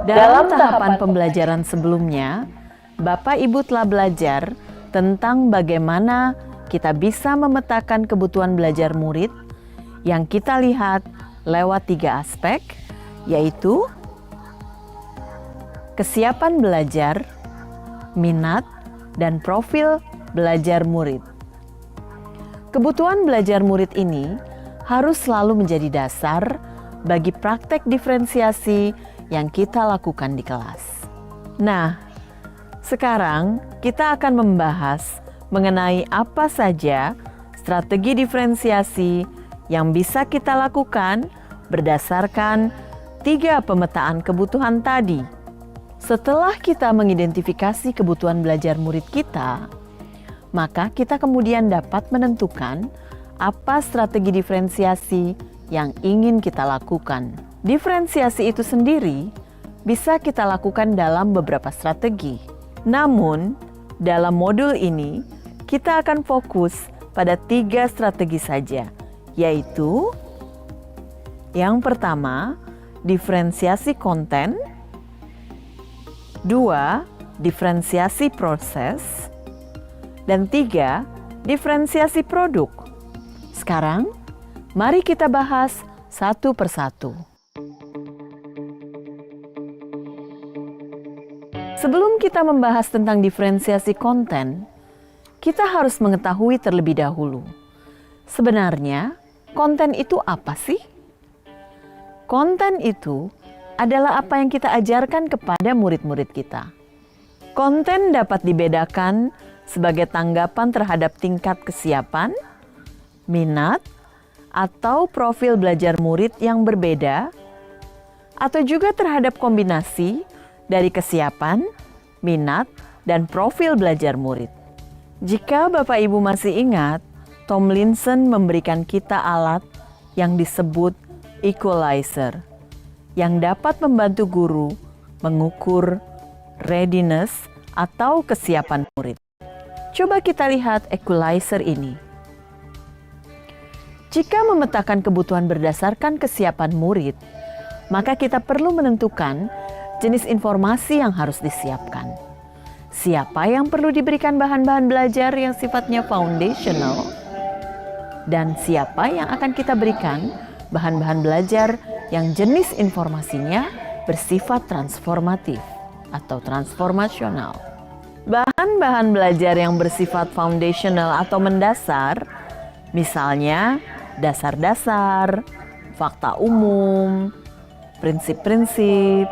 Dalam tahapan pembelajaran sebelumnya, Bapak Ibu telah belajar tentang bagaimana kita bisa memetakan kebutuhan belajar murid yang kita lihat lewat 3 aspek, yaitu kesiapan belajar, minat, dan profil belajar murid. Kebutuhan belajar murid ini harus selalu menjadi dasar bagi praktek diferensiasi yang kita lakukan di kelas. Nah, sekarang kita akan membahas mengenai apa saja strategi diferensiasi yang bisa kita lakukan berdasarkan 3 pemetaan kebutuhan tadi. Setelah kita mengidentifikasi kebutuhan belajar murid kita, maka kita kemudian dapat menentukan apa strategi diferensiasi yang ingin kita lakukan. Diferensiasi itu sendiri bisa kita lakukan dalam beberapa strategi. Namun, dalam modul ini kita akan fokus pada 3 strategi saja, yaitu yang pertama, diferensiasi konten, 2, diferensiasi proses, dan 3, diferensiasi produk. Sekarang, mari kita bahas satu persatu. Sebelum kita membahas tentang diferensiasi konten, kita harus mengetahui terlebih dahulu, sebenarnya konten itu apa sih? Konten itu adalah apa yang kita ajarkan kepada murid-murid kita. Konten dapat dibedakan sebagai tanggapan terhadap tingkat kesiapan, minat, atau profil belajar murid yang berbeda, atau juga terhadap kombinasi dari kesiapan, minat, dan profil belajar murid. Jika Bapak Ibu masih ingat, Tomlinson memberikan kita alat yang disebut equalizer, yang dapat membantu guru mengukur readiness atau kesiapan murid. Coba kita lihat equalizer ini. Jika memetakan kebutuhan berdasarkan kesiapan murid, maka kita perlu menentukan jenis informasi yang harus disiapkan. Siapa yang perlu diberikan bahan-bahan belajar yang sifatnya foundational, dan siapa yang akan kita berikan bahan-bahan belajar yang jenis informasinya bersifat transformatif atau transformasional. Bahan-bahan belajar yang bersifat foundational atau mendasar, misalnya dasar-dasar, fakta umum, prinsip-prinsip.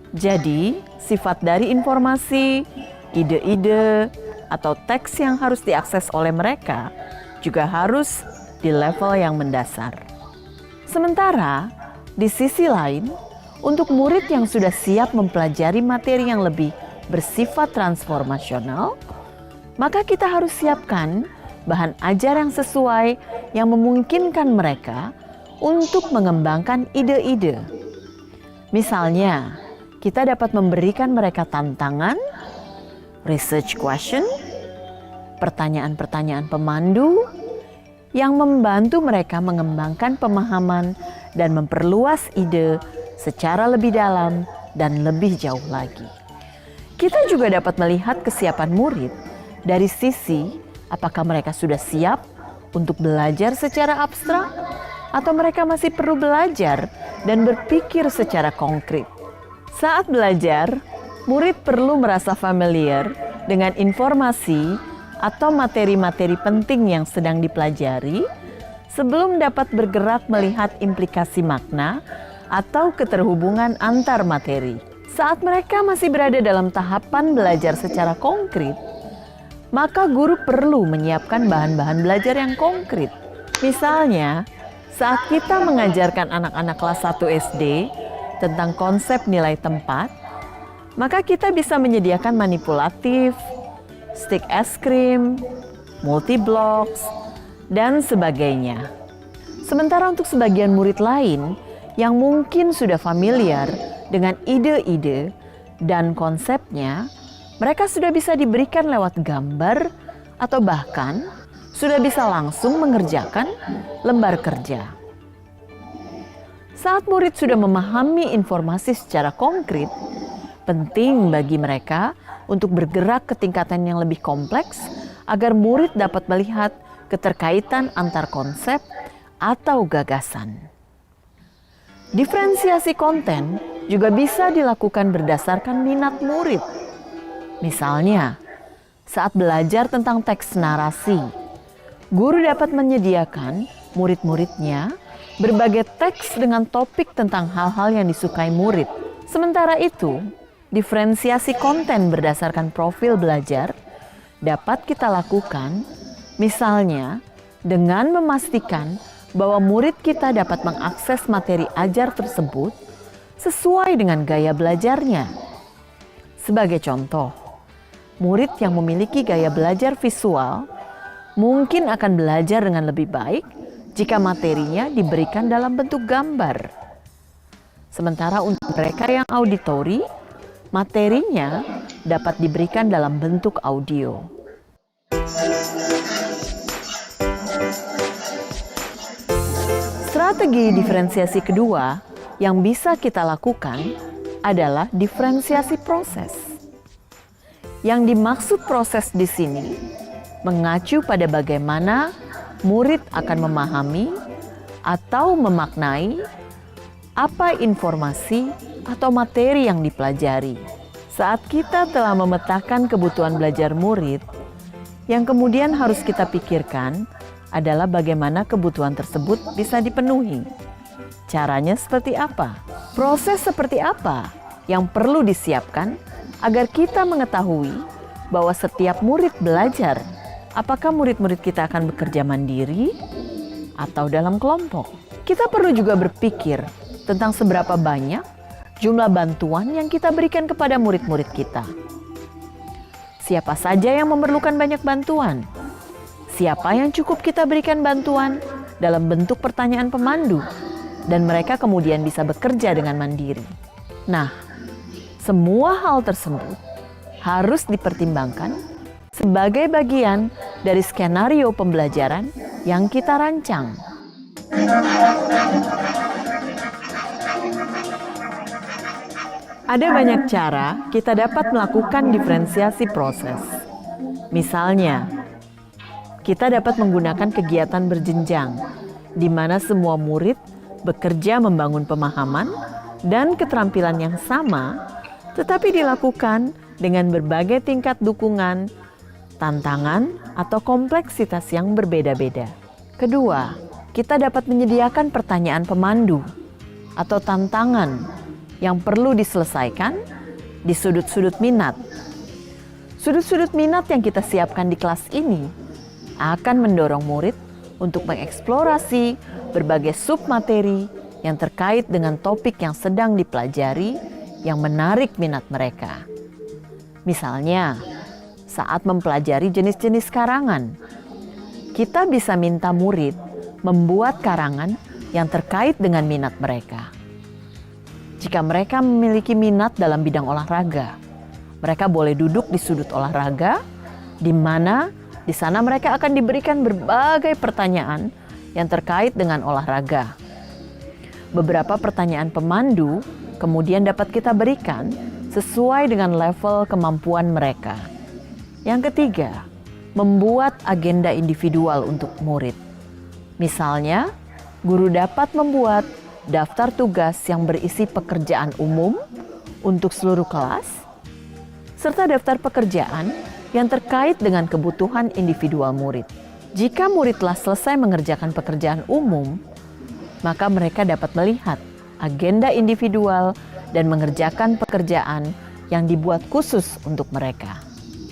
Jadi, sifat dari informasi, ide-ide, atau teks yang harus diakses oleh mereka juga harus di level yang mendasar. Sementara, di sisi lain, untuk murid yang sudah siap mempelajari materi yang lebih bersifat transformasional, maka kita harus siapkan bahan ajar yang sesuai yang memungkinkan mereka untuk mengembangkan ide-ide. Misalnya, kita dapat memberikan mereka tantangan, research question, pertanyaan-pertanyaan pemandu, yang membantu mereka mengembangkan pemahaman dan memperluas ide secara lebih dalam dan lebih jauh lagi. Kita juga dapat melihat kesiapan murid dari sisi apakah mereka sudah siap untuk belajar secara abstrak atau mereka masih perlu belajar dan berpikir secara konkret. Saat belajar, murid perlu merasa familiar dengan informasi atau materi-materi penting yang sedang dipelajari sebelum dapat bergerak melihat implikasi makna atau keterhubungan antar materi. Saat mereka masih berada dalam tahapan belajar secara konkret, maka guru perlu menyiapkan bahan-bahan belajar yang konkret. Misalnya, saat kita mengajarkan anak-anak kelas 1 SD tentang konsep nilai tempat, maka kita bisa menyediakan manipulatif, stick es krim, multi-blocks, dan sebagainya. Sementara untuk sebagian murid lain yang mungkin sudah familiar dengan ide-ide dan konsepnya, mereka sudah bisa diberikan lewat gambar atau bahkan sudah bisa langsung mengerjakan lembar kerja. Saat murid sudah memahami informasi secara konkret, penting bagi mereka untuk bergerak ke tingkatan yang lebih kompleks agar murid dapat melihat keterkaitan antar konsep atau gagasan. Diferensiasi konten juga bisa dilakukan berdasarkan minat murid. Misalnya, saat belajar tentang teks narasi, guru dapat menyediakan murid-muridnya berbagai teks dengan topik tentang hal-hal yang disukai murid. Sementara itu, diferensiasi konten berdasarkan profil belajar dapat kita lakukan, misalnya dengan memastikan bahwa murid kita dapat mengakses materi ajar tersebut sesuai dengan gaya belajarnya. Sebagai contoh, murid yang memiliki gaya belajar visual mungkin akan belajar dengan lebih baik jika materinya diberikan dalam bentuk gambar. Sementara untuk mereka yang auditori, materinya dapat diberikan dalam bentuk audio. Strategi diferensiasi kedua yang bisa kita lakukan adalah diferensiasi proses. Yang dimaksud proses di sini mengacu pada bagaimana murid akan memahami atau memaknai apa informasi atau materi yang dipelajari. Saat kita telah memetakan kebutuhan belajar murid, yang kemudian harus kita pikirkan adalah bagaimana kebutuhan tersebut bisa dipenuhi. Caranya seperti apa? Proses seperti apa yang perlu disiapkan agar kita mengetahui bahwa setiap murid belajar. Apakah murid-murid kita akan bekerja mandiri atau dalam kelompok? Kita perlu juga berpikir tentang seberapa banyak jumlah bantuan yang kita berikan kepada murid-murid kita. Siapa saja yang memerlukan banyak bantuan? Siapa yang cukup kita berikan bantuan dalam bentuk pertanyaan pemandu dan mereka kemudian bisa bekerja dengan mandiri? Nah, semua hal tersebut harus dipertimbangkan sebagai bagian dari skenario pembelajaran yang kita rancang. Ada banyak cara kita dapat melakukan diferensiasi proses. Misalnya, kita dapat menggunakan kegiatan berjenjang, di mana semua murid bekerja membangun pemahaman dan keterampilan yang sama, tetapi dilakukan dengan berbagai tingkat dukungan, tantangan, atau kompleksitas yang berbeda-beda. Kedua, kita dapat menyediakan pertanyaan pemandu atau tantangan yang perlu diselesaikan di sudut-sudut minat. Sudut-sudut minat yang kita siapkan di kelas ini akan mendorong murid untuk mengeksplorasi berbagai submateri yang terkait dengan topik yang sedang dipelajari yang menarik minat mereka. Misalnya, saat mempelajari jenis-jenis karangan, kita bisa minta murid membuat karangan yang terkait dengan minat mereka. Jika mereka memiliki minat dalam bidang olahraga, mereka boleh duduk di sudut olahraga, di mana di sana mereka akan diberikan berbagai pertanyaan yang terkait dengan olahraga. Beberapa pertanyaan pemandu kemudian dapat kita berikan sesuai dengan level kemampuan mereka. Yang ketiga, membuat agenda individual untuk murid. Misalnya, guru dapat membuat daftar tugas yang berisi pekerjaan umum untuk seluruh kelas, serta daftar pekerjaan yang terkait dengan kebutuhan individual murid. Jika murid telah selesai mengerjakan pekerjaan umum, maka mereka dapat melihat agenda individual dan mengerjakan pekerjaan yang dibuat khusus untuk mereka.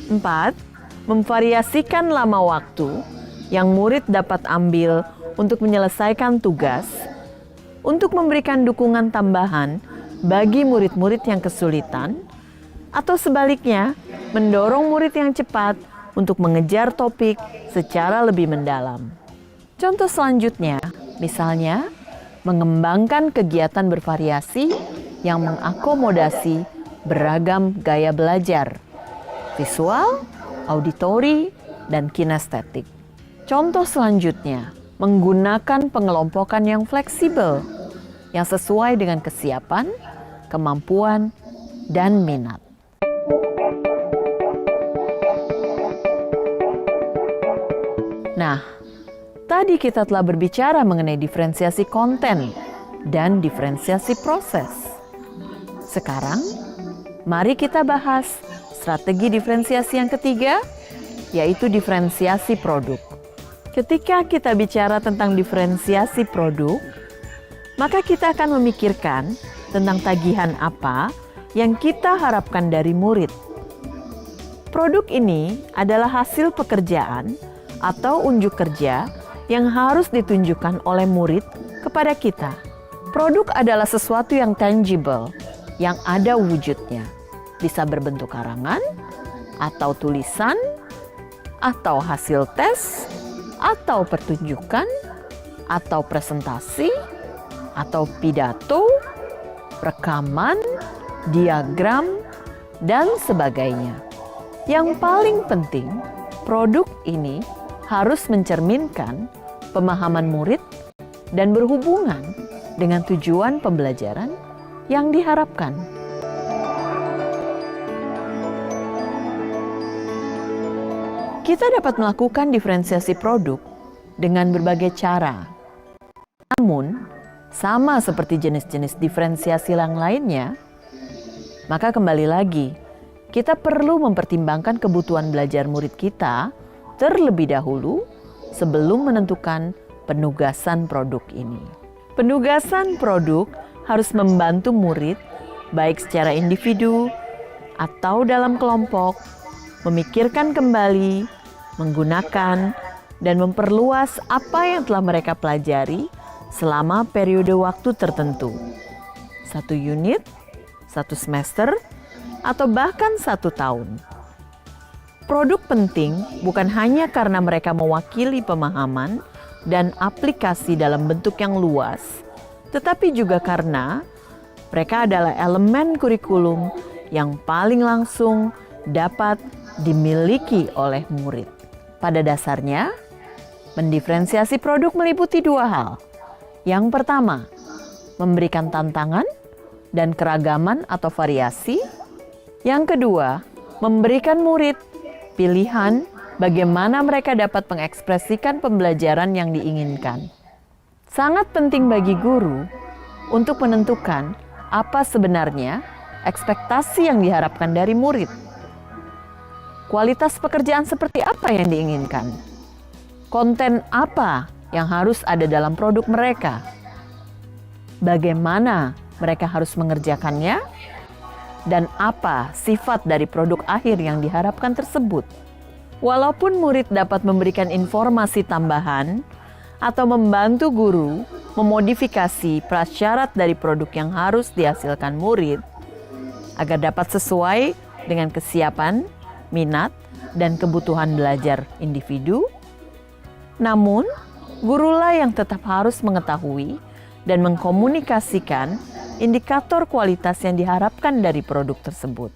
4. Memvariasikan lama waktu yang murid dapat ambil untuk menyelesaikan tugas, untuk memberikan dukungan tambahan bagi murid-murid yang kesulitan, atau sebaliknya, mendorong murid yang cepat untuk mengejar topik secara lebih mendalam. Contoh selanjutnya, misalnya, mengembangkan kegiatan bervariasi yang mengakomodasi beragam gaya belajar, visual, auditori, dan kinestetik. Contoh selanjutnya, menggunakan pengelompokan yang fleksibel yang sesuai dengan kesiapan, kemampuan, dan minat. Nah, tadi kita telah berbicara mengenai diferensiasi konten dan diferensiasi proses. Sekarang, mari kita bahas strategi diferensiasi yang ketiga, yaitu diferensiasi produk. Ketika kita bicara tentang diferensiasi produk, maka kita akan memikirkan tentang tagihan apa yang kita harapkan dari murid. Produk ini adalah hasil pekerjaan atau unjuk kerja yang harus ditunjukkan oleh murid kepada kita. Produk adalah sesuatu yang tangible, yang ada wujudnya. Bisa berbentuk karangan, atau tulisan, atau hasil tes, atau pertunjukan, atau presentasi, atau pidato, rekaman, diagram, dan sebagainya. Yang paling penting, produk ini harus mencerminkan pemahaman murid dan berhubungan dengan tujuan pembelajaran yang diharapkan. Kita dapat melakukan diferensiasi produk dengan berbagai cara. Namun, sama seperti jenis-jenis diferensiasi yang lainnya, maka kembali lagi, kita perlu mempertimbangkan kebutuhan belajar murid kita terlebih dahulu sebelum menentukan penugasan produk ini. Penugasan produk harus membantu murid, baik secara individu atau dalam kelompok, memikirkan kembali, menggunakan, dan memperluas apa yang telah mereka pelajari selama periode waktu tertentu. 1 unit, 1 semester, atau bahkan 1 tahun. Produk penting bukan hanya karena mereka mewakili pemahaman dan aplikasi dalam bentuk yang luas, tetapi juga karena mereka adalah elemen kurikulum yang paling langsung dapat dimiliki oleh murid. Pada dasarnya, mendiferensiasi produk meliputi 2 hal. Yang pertama, memberikan tantangan dan keragaman atau variasi. Yang kedua, memberikan murid pilihan bagaimana mereka dapat mengekspresikan pembelajaran yang diinginkan. Sangat penting bagi guru untuk menentukan apa sebenarnya ekspektasi yang diharapkan dari murid. Kualitas pekerjaan seperti apa yang diinginkan? Konten apa yang harus ada dalam produk mereka? Bagaimana mereka harus mengerjakannya? Dan apa sifat dari produk akhir yang diharapkan tersebut? Walaupun murid dapat memberikan informasi tambahan atau membantu guru memodifikasi prasyarat dari produk yang harus dihasilkan murid agar dapat sesuai dengan kesiapan, minat, dan kebutuhan belajar individu, namun gurulah yang tetap harus mengetahui dan mengkomunikasikan indikator kualitas yang diharapkan dari produk tersebut.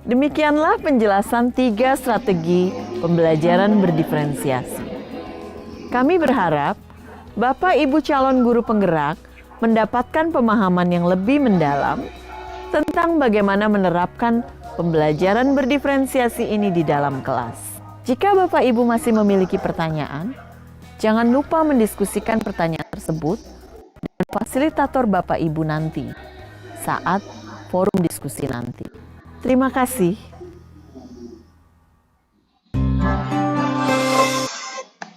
Demikianlah penjelasan 3 strategi pembelajaran berdiferensiasi. Kami berharap Bapak Ibu calon guru penggerak mendapatkan pemahaman yang lebih mendalam tentang bagaimana menerapkan pembelajaran berdiferensiasi ini di dalam kelas. Jika Bapak Ibu masih memiliki pertanyaan, jangan lupa mendiskusikan pertanyaan tersebut dengan fasilitator Bapak Ibu nanti saat forum diskusi nanti. Terima kasih.